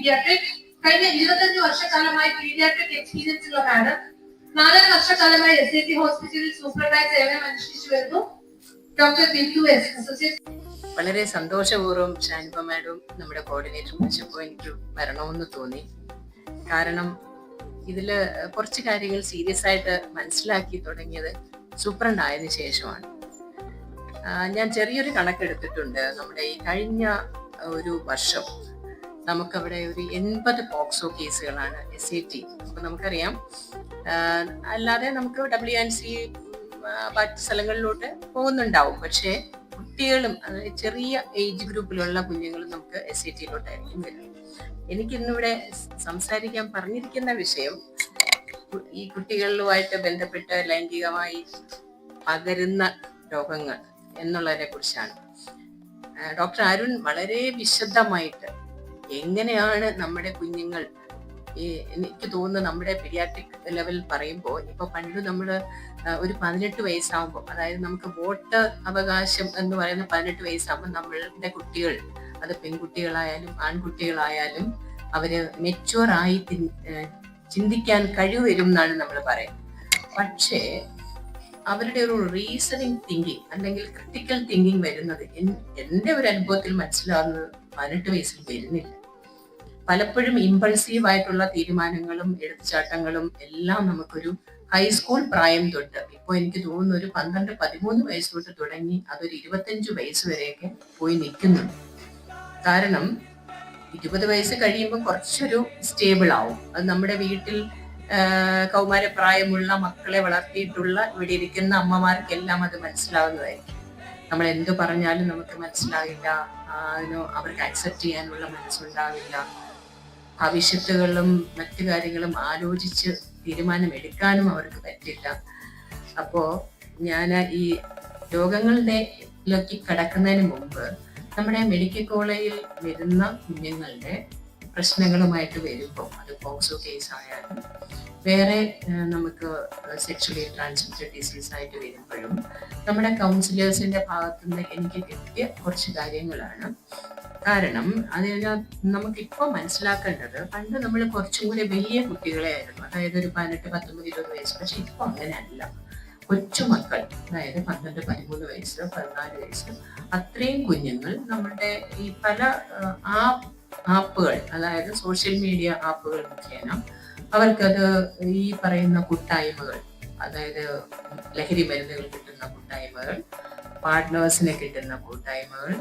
Paediatric. കഴിഞ്ഞ 25 വർഷക്കാലമായി paediatric experience ഉള്ള മാഡം 4 വർഷക്കാലമായി SAT ഹോസ്പിറ്റലിൽ സൂപ്രണ്ടായി സേവനം അനുഷ്ഠിച്ചു വരുന്നു. Doctor Bindu S, associate. വളരെ സന്തോഷപൂർവ്വം ഷാനിബ മാഡം നമ്മുടെ കോർഡിനേറ്റർ വിളിച്ചപ്പോൾ എനിക്ക് വരണമെന്ന് തോന്നി. കാരണം ഇതില് കുറച്ച് കാര്യങ്ങൾ സീരിയസ് ആയിട്ട് മനസ്സിലാക്കി തുടങ്ങിയത് സൂപ്രണ്ടായതിനു ശേഷമാണ്. ഞാൻ ചെറിയൊരു കണക്കെടുത്തിട്ടുണ്ട്. നമ്മുടെ ഈ കഴിഞ്ഞ ഒരു വർഷം നമുക്കവിടെ ഒരു 80 പോക്സോ കേസുകളാണ് SAT. അപ്പൊ നമുക്കറിയാം, അല്ലാതെ നമുക്ക് WNC മറ്റ് സ്ഥലങ്ങളിലോട്ട് പോകുന്നുണ്ടാവും. പക്ഷേ കുട്ടികളും ചെറിയ ഏജ് ഗ്രൂപ്പിലുള്ള കുഞ്ഞുങ്ങളും നമുക്ക് SAT-ലോട്ടായിരിക്കും വരുന്നത്. എനിക്കിന്നിവിടെ സംസാരിക്കാൻ പറഞ്ഞിരിക്കുന്ന വിഷയം ഈ കുട്ടികളുമായിട്ട് ബന്ധപ്പെട്ട് ലൈംഗികമായി പകരുന്ന രോഗങ്ങൾ എന്നുള്ളതിനെ കുറിച്ചാണ്. ഡോക്ടർ അരുൺ വളരെ വിശദമായിട്ട് എങ്ങനെയാണ് നമ്മുടെ കുഞ്ഞുങ്ങൾ, എനിക്ക് തോന്നുന്നു നമ്മുടെ പീഡിയാട്രിക് ലെവൽ പറയുമ്പോൾ ഇപ്പൊ പണ്ട് നമ്മൾ ഒരു 18 വയസ്സാകുമ്പോൾ, അതായത് നമുക്ക് വോട്ട് അവകാശം എന്ന് പറയുന്ന 18 വയസ്സാകുമ്പോൾ നമ്മളുടെ കുട്ടികൾ, അത് പെൺകുട്ടികളായാലും ആൺകുട്ടികളായാലും, അവര് മെച്യൂർ ആയി ചിന്തിക്കാൻ കഴിവ് വരും എന്നാണ് നമ്മൾ പറയുന്നത്. പക്ഷേ അവരുടെ ഒരു റീസണിങ് തിങ്കിങ് അല്ലെങ്കിൽ ക്രിട്ടിക്കൽ തിങ്കിങ് വരുന്നത് എൻ്റെ ഒരു അനുഭവത്തിൽ മനസ്സിലാവുന്നത് 18 വയസ്സിൽ വരുന്നില്ല. പലപ്പോഴും ഇമ്പൾസീവ് ആയിട്ടുള്ള തീരുമാനങ്ങളും എടുത്തുചാട്ടങ്ങളും എല്ലാം നമുക്കൊരു ഹൈസ്കൂൾ പ്രായം തൊട്ട്, ഇപ്പോൾ എനിക്ക് തോന്നുന്നു ഒരു 12-13 വയസ്സ് തൊട്ട് തുടങ്ങി അതൊരു 25 വയസ്സ് വരെയൊക്കെ പോയി നിൽക്കുന്നുണ്ട്. കാരണം 20 വയസ്സ് കഴിയുമ്പോൾ കുറച്ചൊരു സ്റ്റേബിൾ ആവും. അത് നമ്മുടെ വീട്ടിൽ കൗമാരപ്രായമുള്ള മക്കളെ വളർത്തിയിട്ടുള്ള ഇവിടെ ഇരിക്കുന്ന അമ്മമാർക്കെല്ലാം അത് മനസ്സിലാവുന്നതായിരിക്കും. നമ്മൾ എന്തു പറഞ്ഞാലും നമുക്ക് മനസ്സിലാവില്ല, അവർക്ക് അക്സെപ്റ്റ് ചെയ്യാനുള്ള മനസ്സുണ്ടാവില്ല, ഭവിഷ്യത്തുകളും മറ്റു കാര്യങ്ങളും ആലോചിച്ച് തീരുമാനമെടുക്കാനും അവർക്ക് പറ്റില്ല. അപ്പോ ഞാൻ ഈ രോഗങ്ങളിലേക്ക് കടക്കുന്നതിന് മുമ്പ് നമ്മുടെ മെഡിക്കൽ കോളേജിൽ വരുന്ന കുഞ്ഞുങ്ങളുടെ പ്രശ്നങ്ങളുമായിട്ട് വരുമ്പോൾ, അത് പോക്സോ കേസ് ആയാലും വേറെ നമുക്ക് സെക്ഷലി ട്രാൻസ്മിറ്റഡ് ഡിസീസ് ആയിട്ട് വരുമ്പോഴും നമ്മുടെ കൗൺസിലേഴ്സിന്റെ ഭാഗത്തുനിന്ന് എനിക്ക് കിട്ടിയ കുറച്ച് കാര്യങ്ങളാണ്. കാരണം അതിനകത്ത് നമുക്കിപ്പോൾ മനസ്സിലാക്കേണ്ടത്, പണ്ട് നമ്മൾ കുറച്ചും കൂടി വലിയ കുട്ടികളെ ആയിരുന്നു, അതായത് ഒരു 18, 19, 20 വയസ്സ്. പക്ഷെ ഇപ്പോൾ അങ്ങനെയല്ല. കൊച്ചുമക്കൾ, അതായത് 12, 13 വയസ്സ്, 14 വയസ്സ്, അത്രയും കുഞ്ഞുങ്ങൾ നമ്മുടെ ഈ പല ആപ്പുകൾ, അതായത് സോഷ്യൽ മീഡിയ ആപ്പുകൾ മുഖേന അവർക്കത് ഈ പറയുന്ന കൂട്ടായ്മകൾ, അതായത് ലഹരി മരുന്നുകൾ കിട്ടുന്ന കൂട്ടായ്മകൾ, പാർട്ട്നേഴ്സിനെ കിട്ടുന്ന കൂട്ടായ്മകൾ,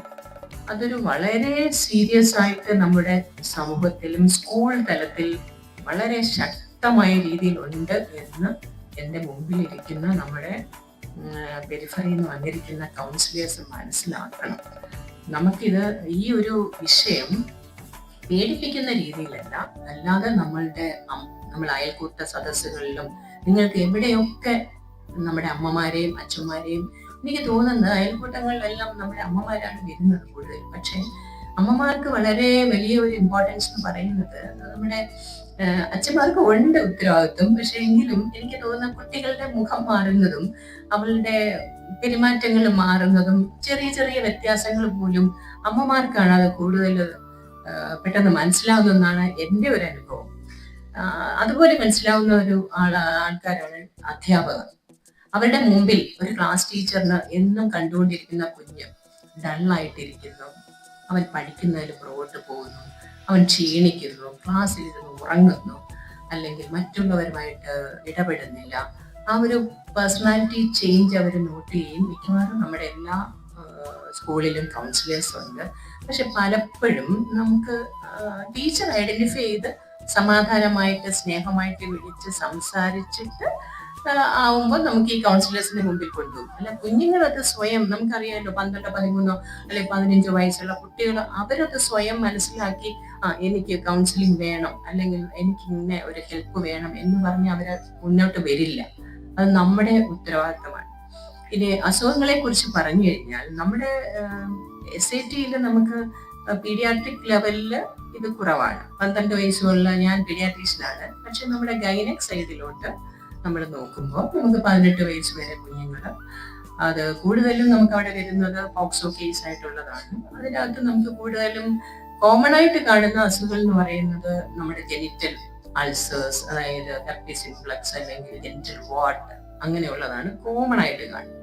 അതൊരു വളരെ സീരിയസ് ആയിട്ട് നമ്മുടെ സമൂഹത്തിലും സ്കൂൾ തലത്തിൽ വളരെ ശക്തമായ രീതിയിൽ ഉണ്ട് എന്ന് എൻ്റെ മുമ്പിലിരിക്കുന്ന നമ്മുടെ പെരിഫറിയിൽ നിന്ന് വന്നിരിക്കുന്ന കൗൺസിലേഴ്സ് മനസ്സിലാക്കണം. നമുക്കിത് ഈ ഒരു വിഷയം പേടിപ്പിക്കുന്ന രീതിയിലല്ല, അല്ലാതെ നമ്മൾ അയൽക്കൂട്ട സദസ്സുകളിലും നിങ്ങൾക്ക് എവിടെയൊക്കെ നമ്മുടെ അമ്മമാരെയും അച്ഛന്മാരെയും, എനിക്ക് തോന്നുന്നത് അയൽക്കൂട്ടങ്ങളിലെല്ലാം നമ്മുടെ അമ്മമാരാണ് വരുന്നത് കൂടുതൽ. പക്ഷെ അമ്മമാർക്ക് വളരെ വലിയ ഒരു ഇമ്പോർട്ടൻസ് എന്ന് പറയുന്നത്, നമ്മുടെ അച്ഛന്മാർക്ക് ഉണ്ട് ഉത്തരവാദിത്വം. പക്ഷെ എങ്കിലും എനിക്ക് തോന്നുന്ന കുട്ടികളുടെ മുഖം മാറുന്നതും അവളുടെ പെരുമാറ്റങ്ങൾ മാറുന്നതും ചെറിയ ചെറിയ വ്യത്യാസങ്ങൾ പോലും അമ്മമാർക്കാണ് അത് കൂടുതൽ പെട്ടെന്ന് മനസ്സിലാവുന്നതെന്നാണ് എൻ്റെ ഒരു അനുഭവം. അതുപോലെ മനസ്സിലാവുന്ന ഒരു ആൾക്കാരാണ് അധ്യാപകർ. അവരുടെ മുമ്പിൽ ഒരു ക്ലാസ് ടീച്ചറിന് എന്നും കണ്ടുകൊണ്ടിരിക്കുന്ന കുഞ്ഞ് ഡള്ളായിട്ടിരിക്കുന്നു, അവൻ പഠിക്കുന്നതിൽ പുറകോട്ട് പോകുന്നു, അവൻ ക്ഷീണിക്കുന്നു, ക്ലാസ്സിൽ ഇരുന്ന് ഉറങ്ങുന്നു, അല്ലെങ്കിൽ മറ്റുള്ളവരുമായിട്ട് ഇടപെടുന്നില്ല, ആ ഒരു പേഴ്സണാലിറ്റി ചേഞ്ച് അവർ നോട്ട് ചെയ്യും. മിക്കവാറും നമ്മുടെ എല്ലാ സ്കൂളിലും കൗൺസിലേഴ്സ് ഉണ്ട്. പക്ഷെ പലപ്പോഴും നമുക്ക് ടീച്ചർ ഐഡന്റിഫൈ ചെയ്ത് സമാധാനമായിട്ട് സ്നേഹമായിട്ട് വിളിച്ച് സംസാരിച്ചിട്ട് ആവുമ്പോൾ നമുക്ക് ഈ കൗൺസിലേഴ്സിന്റെ മുമ്പിൽ കൊണ്ടുപോകും. അല്ല, കുഞ്ഞുങ്ങളത് സ്വയം, നമുക്കറിയാമല്ലോ 12, 13 അല്ലെങ്കിൽ 15 വയസ്സുള്ള കുട്ടികൾ, അവരത് സ്വയം മനസ്സിലാക്കി എനിക്ക് കൗൺസിലിംഗ് വേണം, അല്ലെങ്കിൽ എനിക്ക് ഇങ്ങനെ ഒരു ഹെൽപ്പ് വേണം എന്ന് പറഞ്ഞ് അവര് മുന്നോട്ട് വരില്ല. അത് നമ്മുടെ ഉത്തരവാദിത്തമാണ്. ഇനി അസുഖങ്ങളെ കുറിച്ച് പറഞ്ഞു കഴിഞ്ഞാൽ, നമ്മുടെ SAT-യിൽ നമുക്ക് പീഡിയാട്രിക് ലെവലില് ഇത് കുറവാണ്. 12 വയസ്സുള്ള, ഞാൻ പീഡിയാട്രീഷ്യനാണ്, പക്ഷെ നമ്മുടെ ഗൈനക് സൈഡിലോട്ട് നമ്മൾ നോക്കുമ്പോൾ നമുക്ക് 18 വയസ്സ് വരെ കുഞ്ഞുങ്ങൾ, അത് കൂടുതലും നമുക്ക് അവിടെ വരുന്നത് പോക്സോ കേസ് ആയിട്ടുള്ളതാണ്. അതിനകത്ത് നമുക്ക് കൂടുതലും കോമൺ ആയിട്ട് കാണുന്ന അസുഖങ്ങൾ എന്ന് പറയുന്നത് നമ്മുടെ ജെനിറ്റൽ അൾസേഴ്സ്, അതായത് ഹെർപ്പി സിംപ്ലക്സ് അല്ലെങ്കിൽ ജെനിറ്റൽ വാട്ട്, അങ്ങനെയുള്ളതാണ് കോമൺ ആയിട്ട് കാണുന്നത്.